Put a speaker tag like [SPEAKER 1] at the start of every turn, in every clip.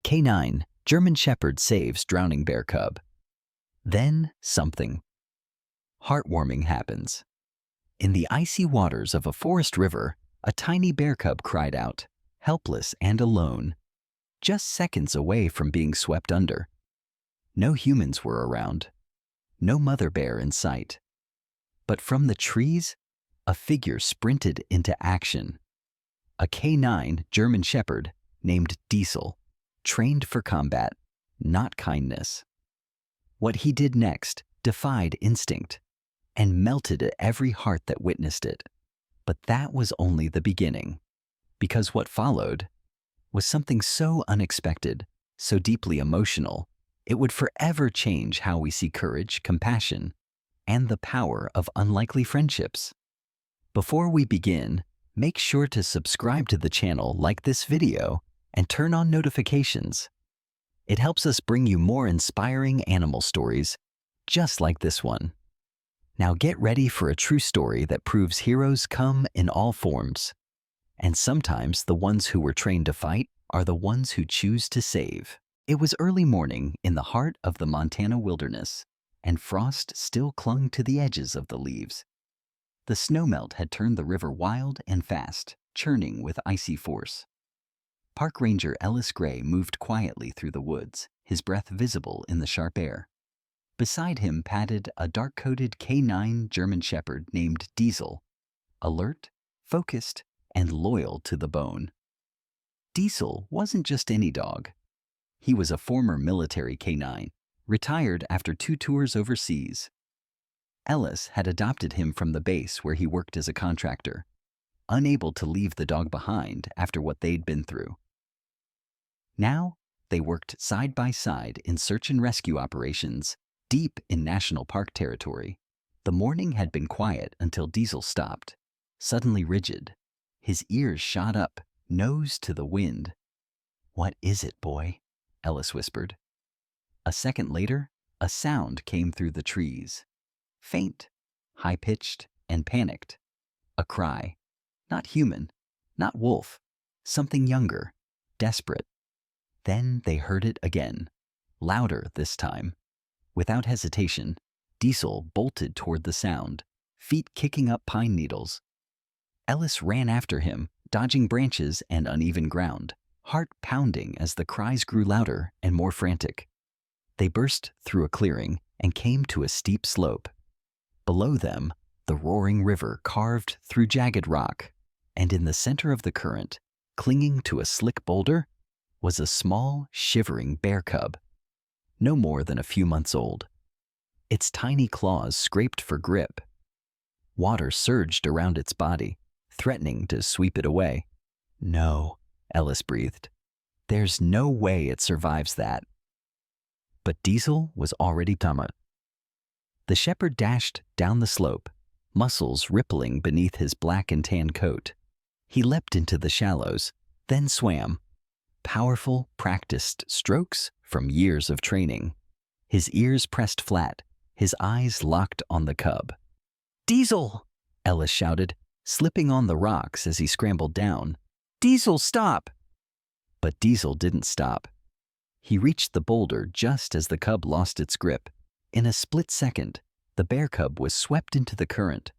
[SPEAKER 1] K9, German Shepherd saves drowning bear cub. Then something heartwarming happens. In the icy waters of a forest river, a tiny bear cub cried out, helpless and alone, just seconds away from being swept under. No humans were around, no mother bear in sight. But from the trees, a figure sprinted into action. A K9 German Shepherd named Diesel, trained for combat, not kindness. What he did next defied instinct and melted at every heart that witnessed it. But that was only the beginning, because what followed was something so unexpected, so deeply emotional, it would forever change how we see courage, compassion, and the power of unlikely friendships. Before we begin, make sure to subscribe to the channel, like this video, and turn on notifications. It helps us bring you more inspiring animal stories, just like this one. Now get ready for a true story that proves heroes come in all forms. And sometimes the ones who were trained to fight are the ones who choose to save. It was early morning in the heart of the Montana wilderness, and frost still clung to the edges of the leaves. The snowmelt had turned the river wild and fast, churning with icy force. Park Ranger Ellis Gray moved quietly through the woods, his breath visible in the sharp air. Beside him padded a dark-coated K9 German Shepherd named Diesel, alert, focused, and loyal to the bone. Diesel wasn't just any dog. He was a former military K9, retired after 2 tours overseas. Ellis had adopted him from the base where he worked as a contractor, unable to leave the dog behind after what they'd been through. Now, they worked side by side in search and rescue operations deep in national park territory. The morning had been quiet until Diesel stopped, suddenly rigid. His ears shot up, nose to the wind. "What is it, boy?" Ellis whispered. A second later, a sound came through the trees. Faint, high-pitched, and panicked. A cry. Not human, not wolf, something younger, desperate. Then they heard it again, louder this time. Without hesitation, Diesel bolted toward the sound, feet kicking up pine needles. Ellis ran after him, dodging branches and uneven ground, heart pounding as the cries grew louder and more frantic. They burst through a clearing and came to a steep slope. Below them, the roaring river carved through jagged rock, and in the center of the current, clinging to a slick boulder, was a small, shivering bear cub, no more than a few months old. Its tiny claws scraped for grip. Water surged around its body, threatening to sweep it away. "No," Ellis breathed. "There's no way it survives that." But Diesel was already done. The shepherd dashed down the slope, muscles rippling beneath his black and tan coat. He leapt into the shallows, then swam. Powerful, practiced strokes from years of training. His ears pressed flat, his eyes locked on the cub. "Diesel!" Ellis shouted, slipping on the rocks as he scrambled down. "Diesel, stop!" But Diesel didn't stop. He reached the boulder just as the cub lost its grip. In a split second, the bear cub was swept into the current.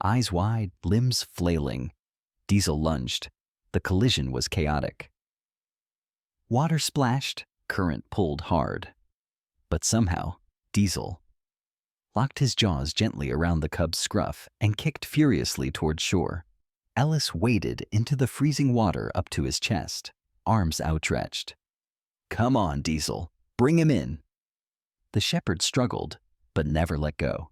[SPEAKER 1] Eyes wide, limbs flailing. Diesel lunged. The collision was chaotic. Water splashed, current pulled hard. But somehow, Diesel locked his jaws gently around the cub's scruff and kicked furiously toward shore. Ellis waded into the freezing water up to his chest, arms outstretched. "Come on, Diesel, bring him in." The shepherd struggled, but never let go.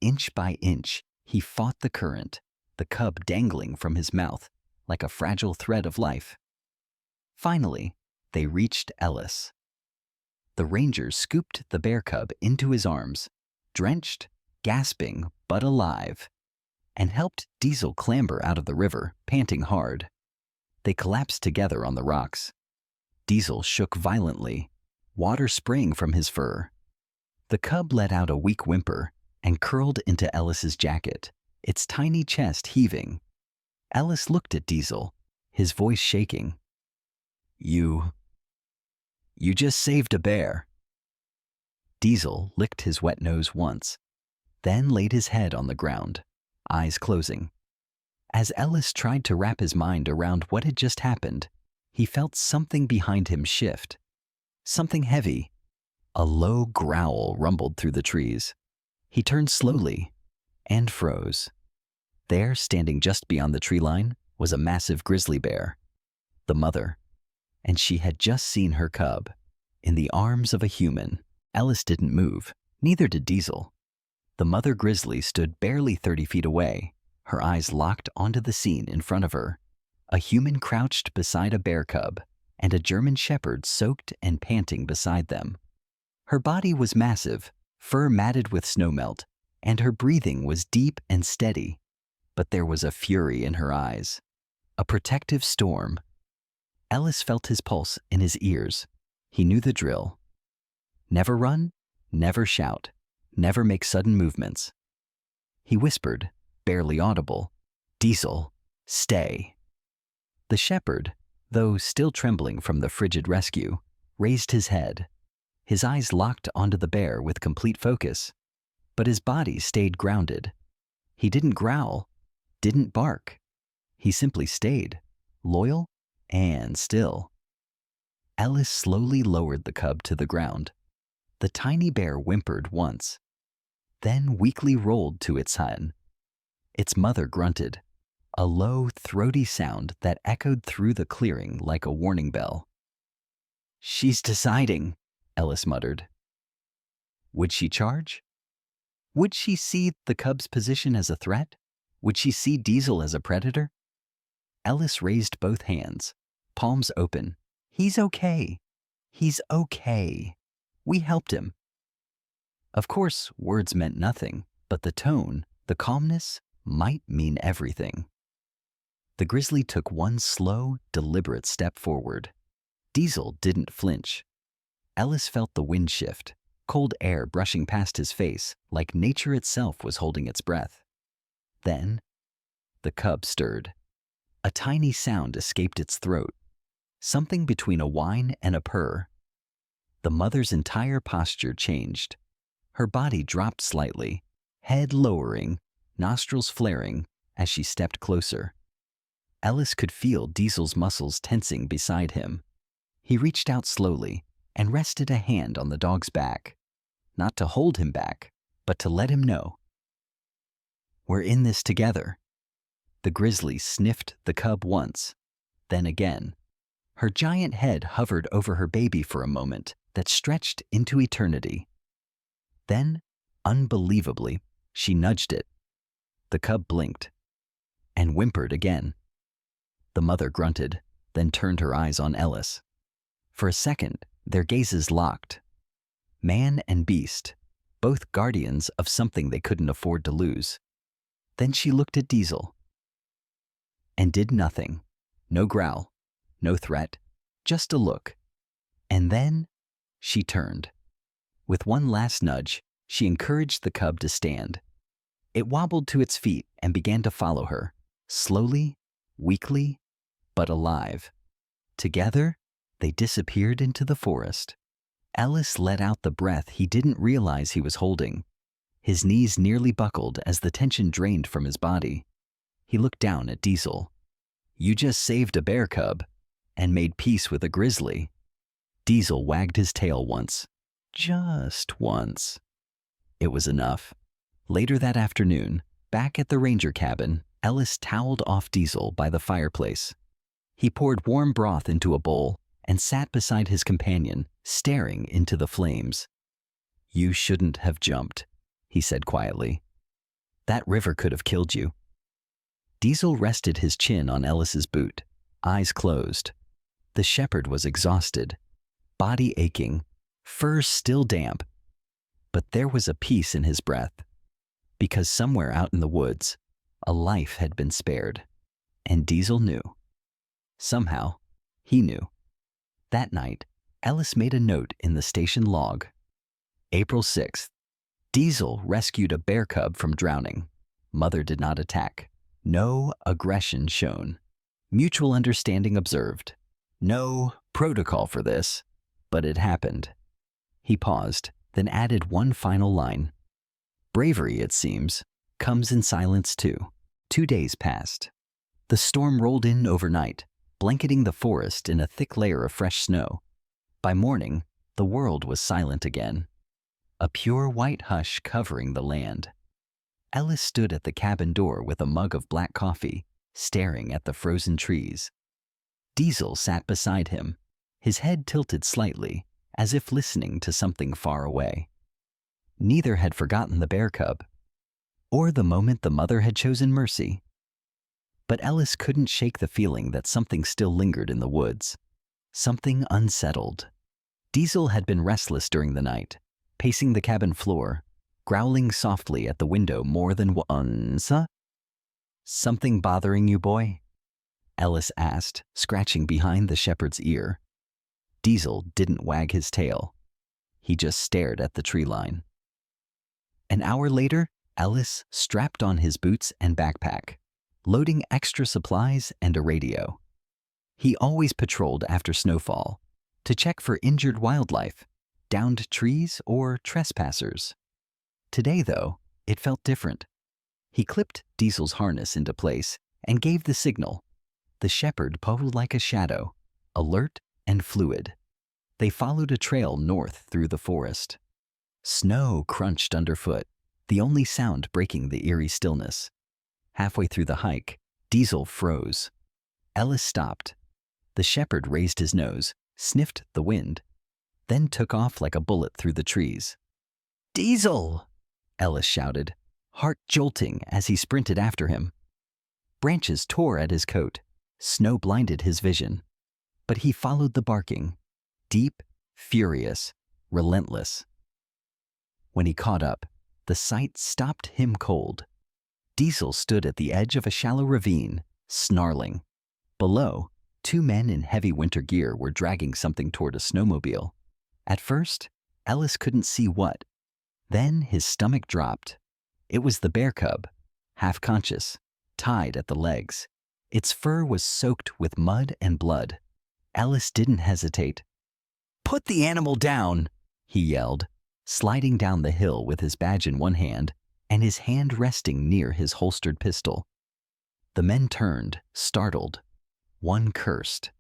[SPEAKER 1] Inch by inch, he fought the current, the cub dangling from his mouth like a fragile thread of life. Finally, they reached Ellis. The ranger scooped the bear cub into his arms, drenched, gasping, but alive, and helped Diesel clamber out of the river, panting hard. They collapsed together on the rocks. Diesel shook violently, water spraying from his fur. The cub let out a weak whimper and curled into Ellis's jacket, its tiny chest heaving. Ellis looked at Diesel, his voice shaking. "You You just saved a bear. Diesel licked his wet nose once, then laid his head on the ground, eyes closing. As Ellis tried to wrap his mind around what had just happened, he felt something behind him shift. Something heavy. A low growl rumbled through the trees. He turned slowly and froze. There, standing just beyond the tree line, was a massive grizzly bear, the mother, and she had just seen her cub in the arms of a human. Ellis didn't move, neither did Diesel. The mother grizzly stood barely 30 feet away, her eyes locked onto the scene in front of her. A human crouched beside a bear cub, and a German shepherd soaked and panting beside them. Her body was massive, fur matted with snowmelt, and her breathing was deep and steady. But there was a fury in her eyes, a protective storm. Ellis felt his pulse in his ears. He knew the drill. Never run, never shout, never make sudden movements. He whispered, barely audible, "Diesel, stay." The shepherd, though still trembling from the frigid rescue, raised his head. His eyes locked onto the bear with complete focus, but his body stayed grounded. He didn't growl, didn't bark. He simply stayed, loyal and still. Ellis slowly lowered the cub to the ground. The tiny bear whimpered once, then weakly rolled to its side. Its mother grunted, a low, throaty sound that echoed through the clearing like a warning bell. "She's deciding," Ellis muttered. Would she charge? Would she see the cub's position as a threat? Would she see Diesel as a predator? Ellis raised both hands, palms open. "He's okay. He's okay. We helped him." Of course, words meant nothing, but the tone, the calmness, might mean everything. The grizzly took one slow, deliberate step forward. Diesel didn't flinch. Ellis felt the wind shift, cold air brushing past his face like nature itself was holding its breath. Then, the cub stirred. A tiny sound escaped its throat, something between a whine and a purr. The mother's entire posture changed. Her body dropped slightly, head lowering, nostrils flaring as she stepped closer. Ellis could feel Diesel's muscles tensing beside him. He reached out slowly and rested a hand on the dog's back, not to hold him back, but to let him know. "We're in this together." The grizzly sniffed the cub once, then again. Her giant head hovered over her baby for a moment that stretched into eternity. Then, unbelievably, she nudged it. The cub blinked and whimpered again. The mother grunted, then turned her eyes on Ellis. For a second, their gazes locked. Man and beast, both guardians of something they couldn't afford to lose. Then she looked at Diesel and did nothing. No growl, no threat, just a look. And then she turned. With one last nudge, she encouraged the cub to stand. It wobbled to its feet and began to follow her, slowly, weakly, but alive. Together, they disappeared into the forest. Ellis let out the breath he didn't realize he was holding. His knees nearly buckled as the tension drained from his body. He looked down at Diesel. "You just saved a bear cub and made peace with a grizzly." Diesel wagged his tail once. Just once. It was enough. Later that afternoon, back at the ranger cabin, Ellis toweled off Diesel by the fireplace. He poured warm broth into a bowl and sat beside his companion, staring into the flames. "You shouldn't have jumped," he said quietly. "That river could have killed you." Diesel rested his chin on Ellis's boot, eyes closed. The shepherd was exhausted, body aching, fur still damp. But there was a peace in his breath, because somewhere out in the woods, a life had been spared. And Diesel knew. Somehow, he knew. That night, Ellis made a note in the station log. April 6th. Diesel rescued a bear cub from drowning. Mother did not attack. No aggression shown. Mutual understanding observed. No protocol for this, But it happened. He paused, then added one final line. Bravery, it seems, comes in silence too. 2 days passed. The storm rolled in overnight, blanketing the forest in a thick layer of fresh snow. By morning, the world was silent again, a pure white hush covering the land. Ellis stood at the cabin door with a mug of black coffee, staring at the frozen trees. Diesel sat beside him, his head tilted slightly, as if listening to something far away. Neither had forgotten the bear cub, or the moment the mother had chosen mercy. But Ellis couldn't shake the feeling that something still lingered in the woods, something unsettled. Diesel had been restless during the night, pacing the cabin floor, growling softly at the window more than once. Something bothering you, boy? Ellis asked, scratching behind the shepherd's ear. Diesel didn't wag his tail. He just stared at the tree line. An hour later, Ellis strapped on his boots and backpack, loading extra supplies and a radio. He always patrolled after snowfall to check for injured wildlife, downed trees, or trespassers. Today, though, it felt different. He clipped Diesel's harness into place and gave the signal. The shepherd pulled like a shadow, alert and fluid. They followed a trail north through the forest. Snow crunched underfoot, the only sound breaking the eerie stillness. Halfway through the hike, Diesel froze. Ellis stopped. The shepherd raised his nose, sniffed the wind, then took off like a bullet through the trees. "Diesel!" Ellis shouted, heart jolting as he sprinted after him. Branches tore at his coat. Snow blinded his vision. But he followed the barking, deep, furious, relentless. When he caught up, the sight stopped him cold. Diesel stood at the edge of a shallow ravine, snarling. Below, 2 men in heavy winter gear were dragging something toward a snowmobile. At first, Ellis couldn't see what. Then his stomach dropped. It was the bear cub, half conscious, tied at the legs. Its fur was soaked with mud and blood. Ellis didn't hesitate. "Put the animal down!" he yelled, sliding down the hill with his badge in one hand and his hand resting near his holstered pistol. The men turned, startled. One cursed.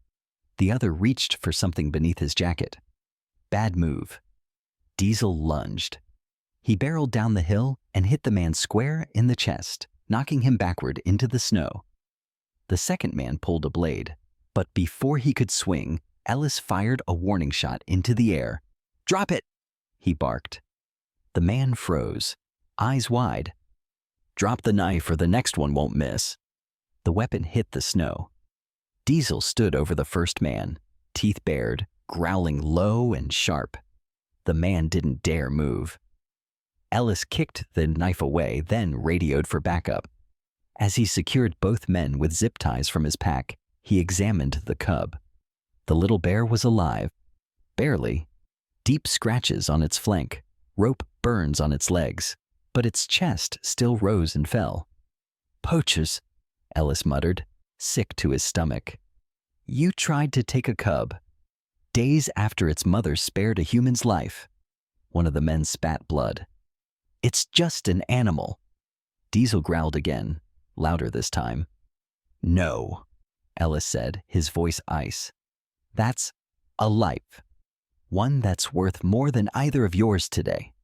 [SPEAKER 1] The other reached for something beneath his jacket. Bad move. Diesel lunged. He barreled down the hill and hit the man square in the chest, knocking him backward into the snow. The second man pulled a blade, but before he could swing, Ellis fired a warning shot into the air. "Drop it!" he barked. The man froze, eyes wide. "Drop the knife or the next one won't miss." The weapon hit the snow. Diesel stood over the first man, teeth bared, growling low and sharp. The man didn't dare move. Ellis kicked the knife away, then radioed for backup. As he secured both men with zip ties from his pack, he examined the cub. The little bear was alive. Barely. Deep scratches on its flank, rope burns on its legs, but its chest still rose and fell. "Poachers," Ellis muttered, sick to his stomach. "You tried to take a cub. Days after its mother spared a human's life." One of the men spat blood. "It's just an animal." Diesel growled again, louder this time. "No," Ellis said, his voice ice. "That's a life. One that's worth more than either of yours today."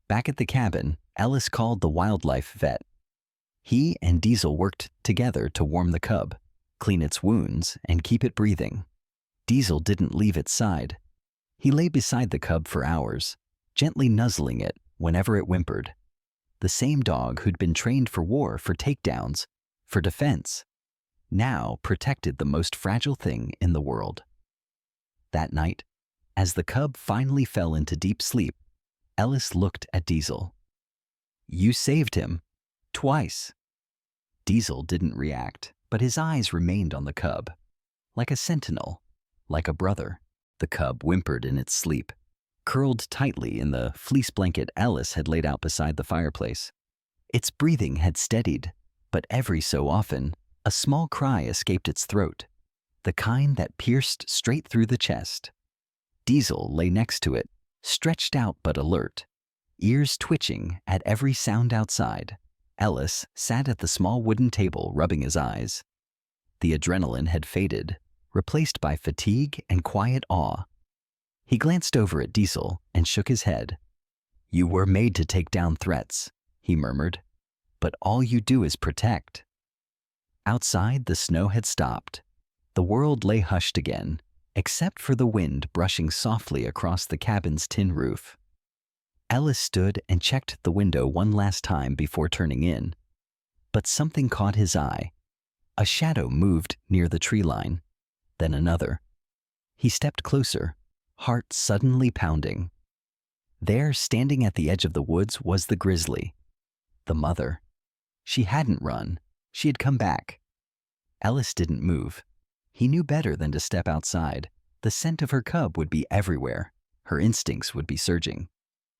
[SPEAKER 1] Back at the cabin, Ellis called the wildlife vet. He and Diesel worked together to warm the cub, clean its wounds, and keep it breathing. Diesel didn't leave its side. He lay beside the cub for hours, gently nuzzling it whenever it whimpered. The same dog who'd been trained for war, for takedowns, for defense, now protected the most fragile thing in the world. That night, as the cub finally fell into deep sleep, Ellis looked at Diesel. "You saved him. Twice." Diesel didn't react, but his eyes remained on the cub. Like a sentinel, like a brother. The cub whimpered in its sleep, curled tightly in the fleece blanket Ellis had laid out beside the fireplace. Its breathing had steadied, but every so often, a small cry escaped its throat, the kind that pierced straight through the chest. Diesel lay next to it, stretched out but alert, ears twitching at every sound outside. Ellis sat at the small wooden table rubbing his eyes. The adrenaline had faded, replaced by fatigue and quiet awe. He glanced over at Diesel and shook his head. "You were made to take down threats," he murmured, "but all you do is protect." Outside, the snow had stopped. The world lay hushed again, except for the wind brushing softly across the cabin's tin roof. Ellis stood and checked the window one last time before turning in. But something caught his eye. A shadow moved near the tree line, then another. He stepped closer, heart suddenly pounding. There, standing at the edge of the woods, was the grizzly. The mother. She hadn't run. She had come back. Ellis didn't move. He knew better than to step outside. The scent of her cub would be everywhere. Her instincts would be surging.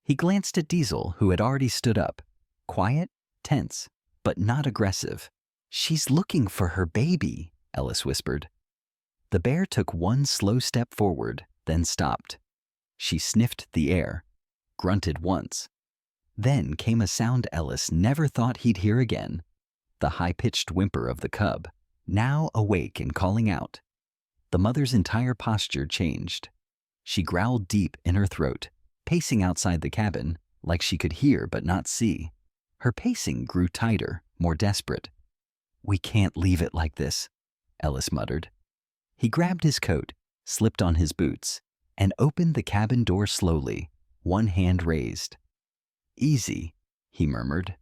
[SPEAKER 1] He glanced at Diesel, who had already stood up. Quiet, tense, but not aggressive. "She's looking for her baby," Ellis whispered. The bear took one slow step forward, then stopped. She sniffed the air, grunted once. Then came a sound Ellis never thought he'd hear again. The high-pitched whimper of the cub, now awake and calling out. The mother's entire posture changed. She growled deep in her throat, pacing outside the cabin like she could hear but not see. Her pacing grew tighter, more desperate. "We can't leave it like this," Ellis muttered. He grabbed his coat, slipped on his boots, and opened the cabin door slowly, one hand raised. "Easy," he murmured.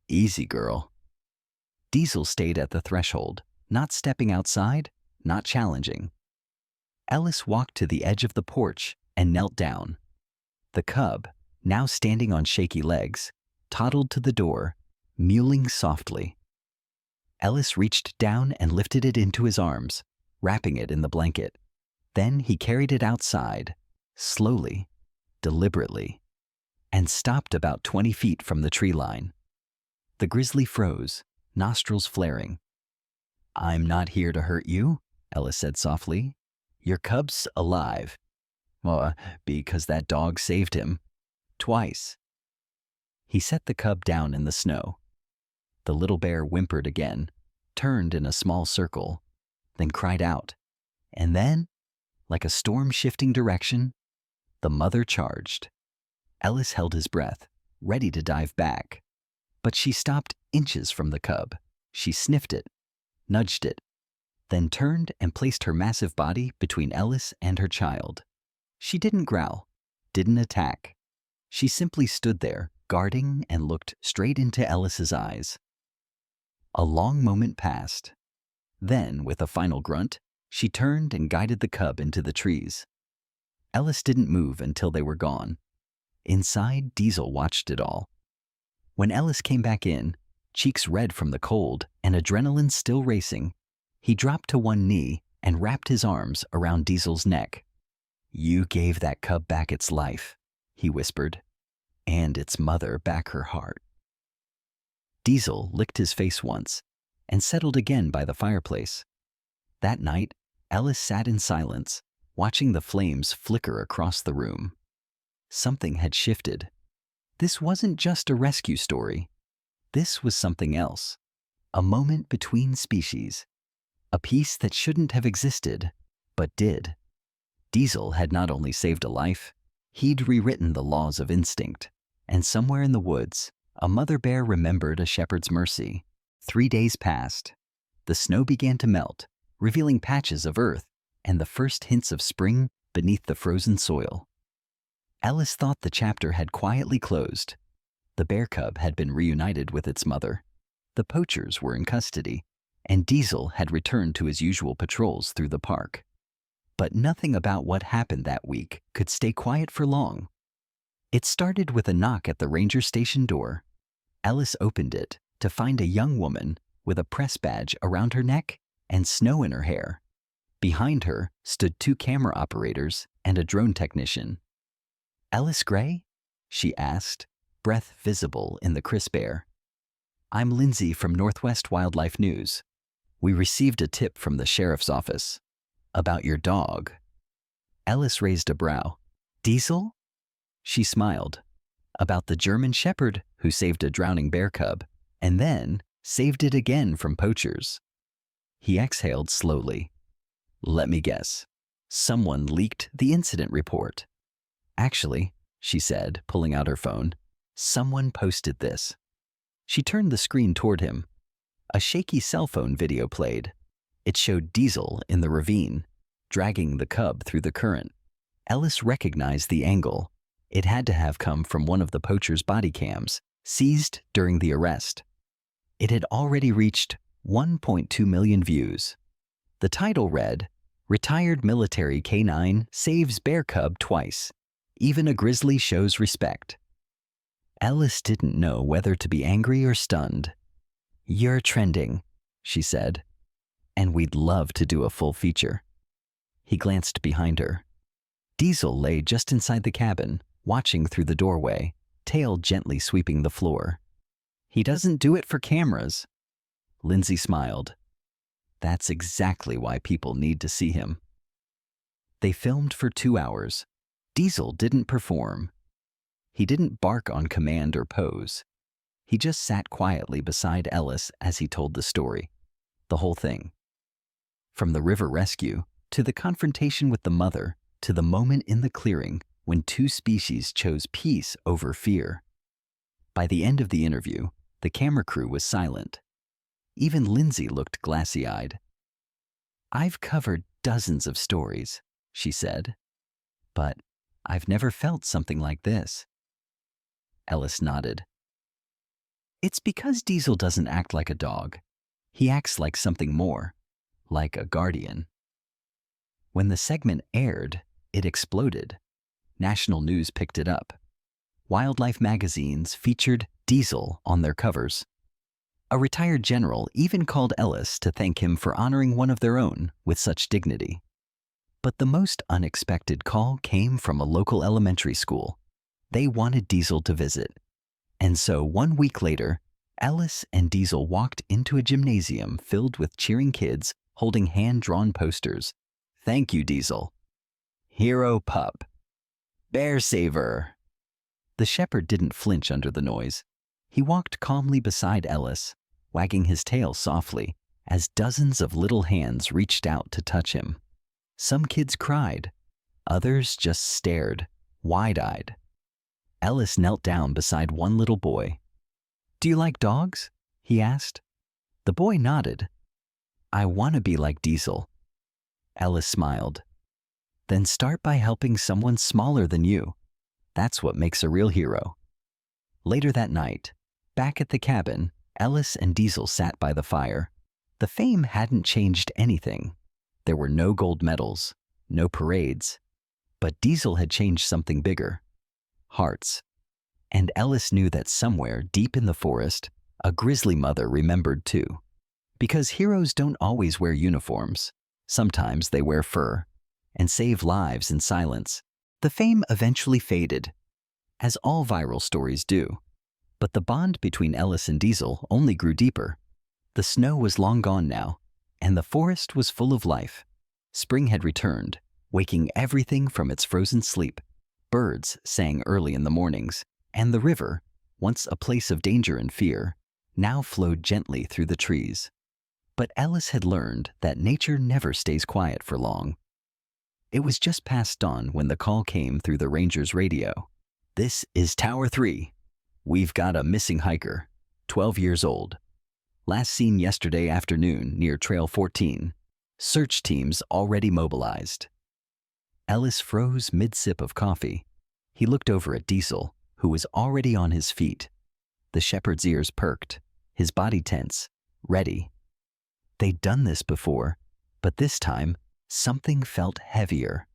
[SPEAKER 1] "Easy, girl." Diesel stayed at the threshold, not stepping outside, not challenging. Ellis walked to the edge of the porch and knelt down. The cub, now standing on shaky legs, toddled to the door, mewling softly. Ellis reached down and lifted it into his arms, wrapping it in the blanket. Then he carried it outside, slowly, deliberately, and stopped about 20 feet from the tree line. The grizzly froze, nostrils flaring. "I'm not here to hurt you," Ellis said softly. "Your cub's alive." Because that dog saved him. Twice." He set the cub down in the snow. The little bear whimpered again, turned in a small circle, then cried out. And then, like a storm shifting direction, the mother charged. Ellis held his breath, ready to dive back. But she stopped inches from the cub. She sniffed it, nudged it, then turned and placed her massive body between Ellis and her child. She didn't growl, didn't attack. She simply stood there, guarding, and looked straight into Ellis's eyes. A long moment passed. Then, with a final grunt, she turned and guided the cub into the trees. Ellis didn't move until they were gone. Inside, Diesel watched it all. When Ellis came back in, cheeks red from the cold and adrenaline still racing, he dropped to one knee and wrapped his arms around Diesel's neck. "You gave that cub back its life," he whispered, "and its mother back her heart." Diesel licked his face once and settled again by the fireplace. That night, Ellis sat in silence, watching the flames flicker across the room. Something had shifted. This wasn't just a rescue story. This was something else. A moment between species. A piece that shouldn't have existed, but did. Diesel had not only saved a life, he'd rewritten the laws of instinct. And somewhere in the woods, a mother bear remembered a shepherd's mercy. 3 days passed. The snow began to melt, revealing patches of earth and the first hints of spring beneath the frozen soil. Ellis thought the chapter had quietly closed. The bear cub had been reunited with its mother. The poachers were in custody, and Diesel had returned to his usual patrols through the park. But nothing about what happened that week could stay quiet for long. It started with a knock at the ranger station door. Ellis opened it to find a young woman with a press badge around her neck and snow in her hair. Behind her stood 2 camera operators and a drone technician. "Ellis Gray?" she asked, breath visible in the crisp air. "I'm Lindsay from Northwest Wildlife News. We received a tip from the sheriff's office about your dog." Ellis raised a brow. Diesel? She smiled. About the German shepherd who saved a drowning bear cub, and then saved it again from poachers. He exhaled slowly. Let me guess. Someone leaked the incident report. Actually, she said, pulling out her phone, someone posted this. She turned the screen toward him. A shaky cell phone video played. It showed Diesel in the ravine, dragging the cub through the current. Ellis recognized the angle. It had to have come from one of the poacher's body cams, seized during the arrest. It had already reached 1.2 million views. The title read, Retired Military Canine Saves Bear Cub Twice. Even a grizzly shows respect. Ellis didn't know whether to be angry or stunned. You're trending, she said, and we'd love to do a full feature. He glanced behind her. Diesel lay just inside the cabin, watching through the doorway, tail gently sweeping the floor. He doesn't do it for cameras. Lindsay smiled. That's exactly why people need to see him. They filmed for 2 hours. Diesel didn't perform. He didn't bark on command or pose. He just sat quietly beside Ellis as he told the story. The whole thing. From the river rescue, to the confrontation with the mother, to the moment in the clearing when two species chose peace over fear. By the end of the interview, the camera crew was silent. Even Lindsay looked glassy-eyed. I've covered dozens of stories, she said, but I've never felt something like this. Ellis nodded. It's because Diesel doesn't act like a dog. He acts like something more, like a guardian. When the segment aired, it exploded. National news picked it up. Wildlife magazines featured Diesel on their covers. A retired general even called Ellis to thank him for honoring one of their own with such dignity. But the most unexpected call came from a local elementary school. They wanted Diesel to visit. And so 1 week later, Ellis and Diesel walked into a gymnasium filled with cheering kids holding hand-drawn posters. Thank you, Diesel. Hero pup. Bear saver. The shepherd didn't flinch under the noise. He walked calmly beside Ellis, wagging his tail softly as dozens of little hands reached out to touch him. Some kids cried. Others just stared, wide-eyed. Ellis knelt down beside one little boy. Do you like dogs? He asked. The boy nodded. I want to be like Diesel. Ellis smiled. Then start by helping someone smaller than you. That's what makes a real hero. Later that night, back at the cabin, Ellis and Diesel sat by the fire. The fame hadn't changed anything. There were no gold medals, no parades. But Diesel had changed something bigger. Hearts. And Ellis knew that somewhere deep in the forest, a grizzly mother remembered too. Because heroes don't always wear uniforms. Sometimes they wear fur and save lives in silence. The fame eventually faded, as all viral stories do. But the bond between Ellis and Diesel only grew deeper. The snow was long gone now, and the forest was full of life. Spring had returned, waking everything from its frozen sleep. Birds sang early in the mornings, and the river, once a place of danger and fear, now flowed gently through the trees. But Ellis had learned that nature never stays quiet for long. It was just past dawn when the call came through the ranger's radio. This is Tower 3. We've got a missing hiker, 12 years old. Last seen yesterday afternoon near Trail 14. Search teams already mobilized. Ellis froze mid-sip of coffee. He looked over at Diesel, who was already on his feet. The shepherd's ears perked, his body tense, ready. They'd done this before, but this time, something felt heavier.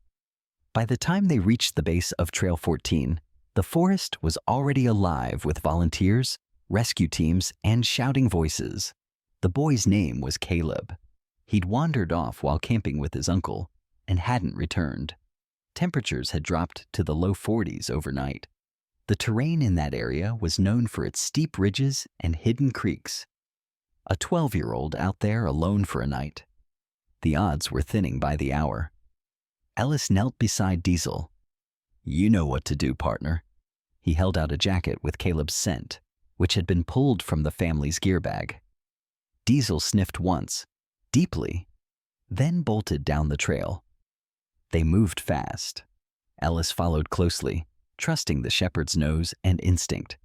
[SPEAKER 1] By the time they reached the base of Trail 14, the forest was already alive with volunteers, rescue teams, and shouting voices. The boy's name was Caleb. He'd wandered off while camping with his uncle and hadn't returned. Temperatures had dropped to the low 40s overnight. The terrain in that area was known for its steep ridges and hidden creeks. A 12-year-old out there alone for a night. The odds were thinning by the hour. Ellis knelt beside Diesel. "You know what to do, partner." He held out a jacket with Caleb's scent, which had been pulled from the family's gear bag. Diesel sniffed once, deeply, then bolted down the trail. They moved fast. Ellis followed closely, trusting the shepherd's nose and instinct.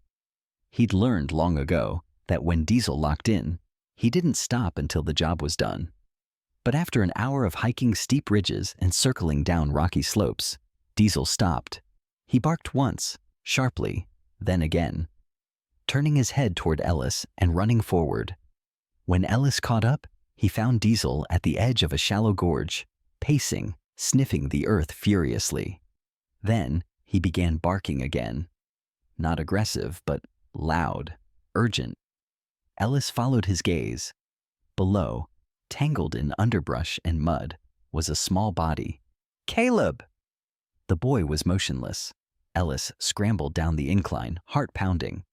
[SPEAKER 1] He'd learned long ago that when Diesel locked in, he didn't stop until the job was done. But after an hour of hiking steep ridges and circling down rocky slopes, Diesel stopped. He barked once, sharply, then again, turning his head toward Ellis and running forward. When Ellis caught up, he found Diesel at the edge of a shallow gorge, pacing, sniffing the earth furiously. Then he began barking again. Not aggressive, but loud, urgent. Ellis followed his gaze. Below, tangled in underbrush and mud, was a small body. "Caleb!" The boy was motionless. Ellis scrambled down the incline, heart pounding.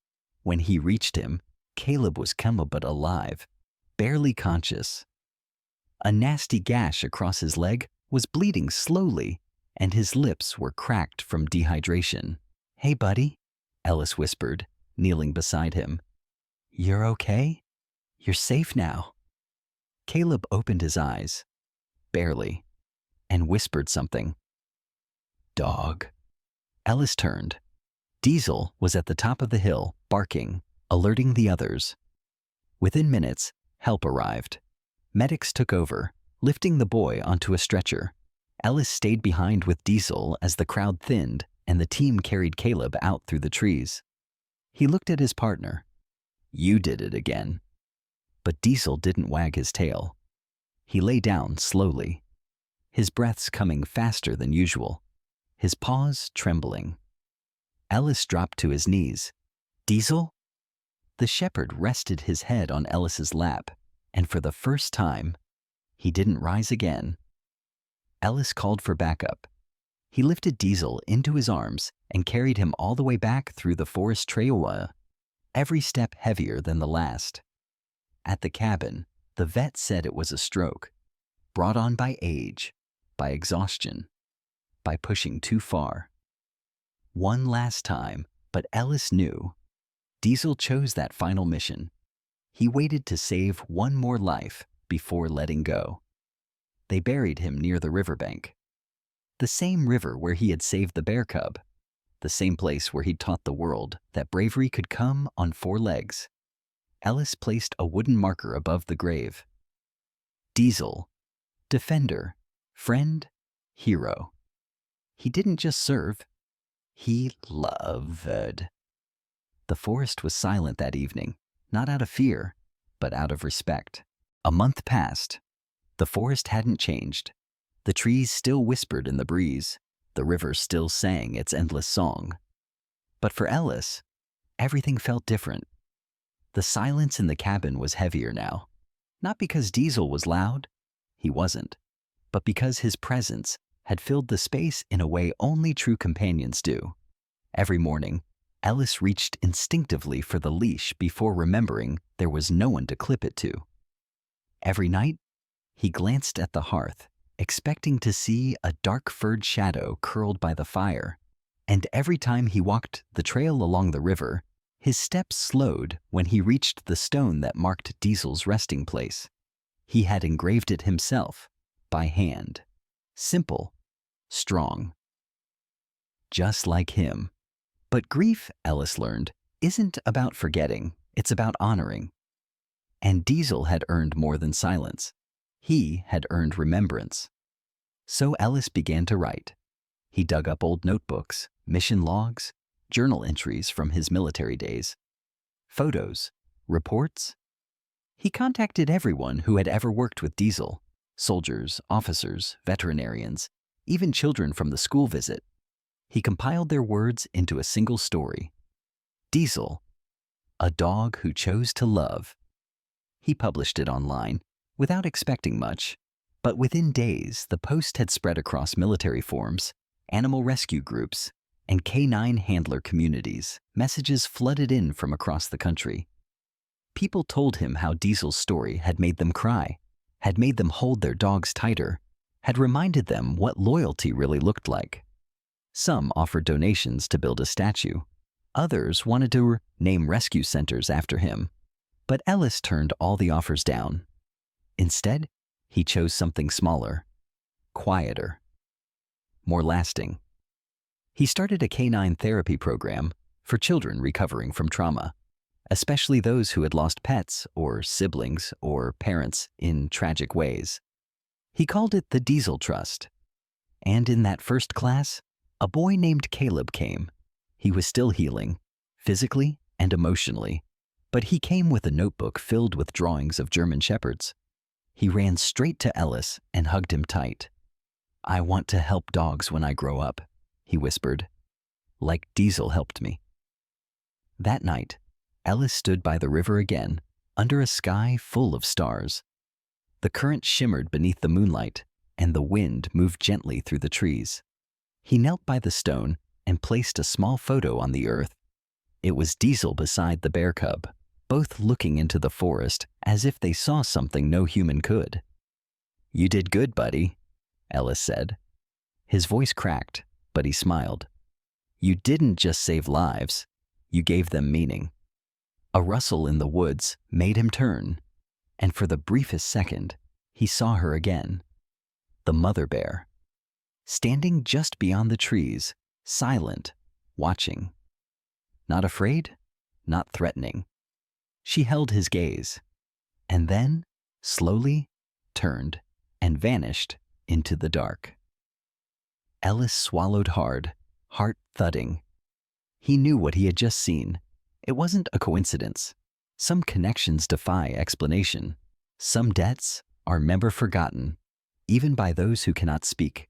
[SPEAKER 1] When he reached him, Caleb was calm but alive, barely conscious. A nasty gash across his leg was bleeding slowly, and his lips were cracked from dehydration. "Hey, buddy," Ellis whispered, kneeling beside him. "You're okay? You're safe now." Caleb opened his eyes, barely, and whispered something. "Dog." Ellis turned. Diesel was at the top of the hill, barking, alerting the others. Within minutes, help arrived. Medics took over, lifting the boy onto a stretcher. Ellis stayed behind with Diesel as the crowd thinned and the team carried Caleb out through the trees. He looked at his partner. "You did it again." But Diesel didn't wag his tail. He lay down slowly, his breaths coming faster than usual, his paws trembling. Ellis dropped to his knees. "Diesel?" The shepherd rested his head on Ellis's lap, and for the first time, he didn't rise again. Ellis called for backup. He lifted Diesel into his arms and carried him all the way back through the forest trail, every step heavier than the last. At the cabin, the vet said it was a stroke, brought on by age, by exhaustion, by pushing too far. One last time, but Ellis knew. Diesel chose that final mission. He waited to save one more life before letting go. They buried him near the riverbank. The same river where he had saved the bear cub. The same place where he'd taught the world that bravery could come on 4 legs. Ellis placed a wooden marker above the grave. Diesel, defender, friend, hero. He didn't just serve, he loved. The forest was silent that evening, not out of fear, but out of respect. A month passed. The forest hadn't changed. The trees still whispered in the breeze. The river still sang its endless song. But for Ellis, everything felt different. The silence in the cabin was heavier now. Not because Diesel was loud, he wasn't, but because his presence had filled the space in a way only true companions do. Every morning, Ellis reached instinctively for the leash before remembering there was no one to clip it to. Every night, he glanced at the hearth, expecting to see a dark-furred shadow curled by the fire, and every time he walked the trail along the river, his steps slowed when he reached the stone that marked Diesel's resting place. He had engraved it himself, by hand. Simple, strong. Just like him. But grief, Ellis learned, isn't about forgetting, it's about honoring. And Diesel had earned more than silence. He had earned remembrance. So Ellis began to write. He dug up old notebooks, mission logs, journal entries from his military days, photos, reports. He contacted everyone who had ever worked with Diesel, soldiers, officers, veterinarians, even children from the school visit. He compiled their words into a single story. Diesel, a dog who chose to love. He published it online, without expecting much, but within days the post had spread across military forums, animal rescue groups, and canine handler communities. Messages flooded in from across the country. People told him how Diesel's story had made them cry, had made them hold their dogs tighter, had reminded them what loyalty really looked like. Some offered donations to build a statue. Others wanted to name rescue centers after him. But Ellis turned all the offers down. Instead, he chose something smaller, quieter, more lasting. He started a canine therapy program for children recovering from trauma, especially those who had lost pets or siblings or parents in tragic ways. He called it the Diesel Trust. And in that first class, a boy named Caleb came. He was still healing, physically and emotionally, but he came with a notebook filled with drawings of German Shepherds. He ran straight to Ellis and hugged him tight. "I want to help dogs when I grow up," he whispered, "like Diesel helped me." That night, Ellis stood by the river again, under a sky full of stars. The current shimmered beneath the moonlight, and the wind moved gently through the trees. He knelt by the stone and placed a small photo on the earth. It was Diesel beside the bear cub, both looking into the forest as if they saw something no human could. "You did good, buddy," Ellis said. His voice cracked, but he smiled. "You didn't just save lives, you gave them meaning." A rustle in the woods made him turn, and for the briefest second, he saw her again. The mother bear, standing just beyond the trees, silent, watching. Not afraid, not threatening. She held his gaze, and then, slowly, turned and vanished into the dark. Ellis swallowed hard, heart thudding. He knew what he had just seen. It wasn't a coincidence. Some connections defy explanation. Some debts are never forgotten, even by those who cannot speak.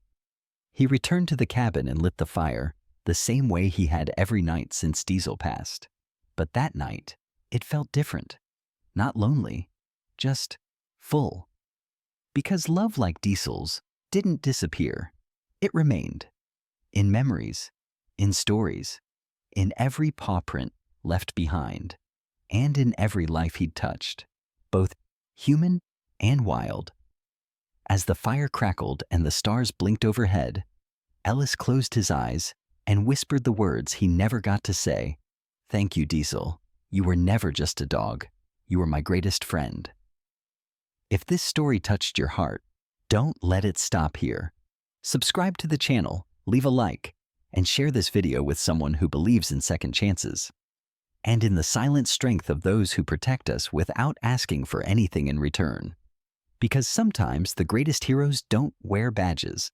[SPEAKER 1] He returned to the cabin and lit the fire, the same way he had every night since Diesel passed. But that night, it felt different. Not lonely, just full. Because love like Diesel's didn't disappear. It remained. In memories, in stories, in every paw print left behind, and in every life he'd touched, both human and wild. As the fire crackled and the stars blinked overhead, Ellis closed his eyes and whispered the words he never got to say. "Thank you, Diesel. You were never just a dog. You were my greatest friend." If this story touched your heart, don't let it stop here. Subscribe to the channel, leave a like, and share this video with someone who believes in second chances and in the silent strength of those who protect us without asking for anything in return. Because sometimes the greatest heroes don't wear badges.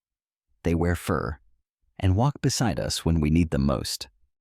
[SPEAKER 1] They wear fur and walk beside us when we need them most.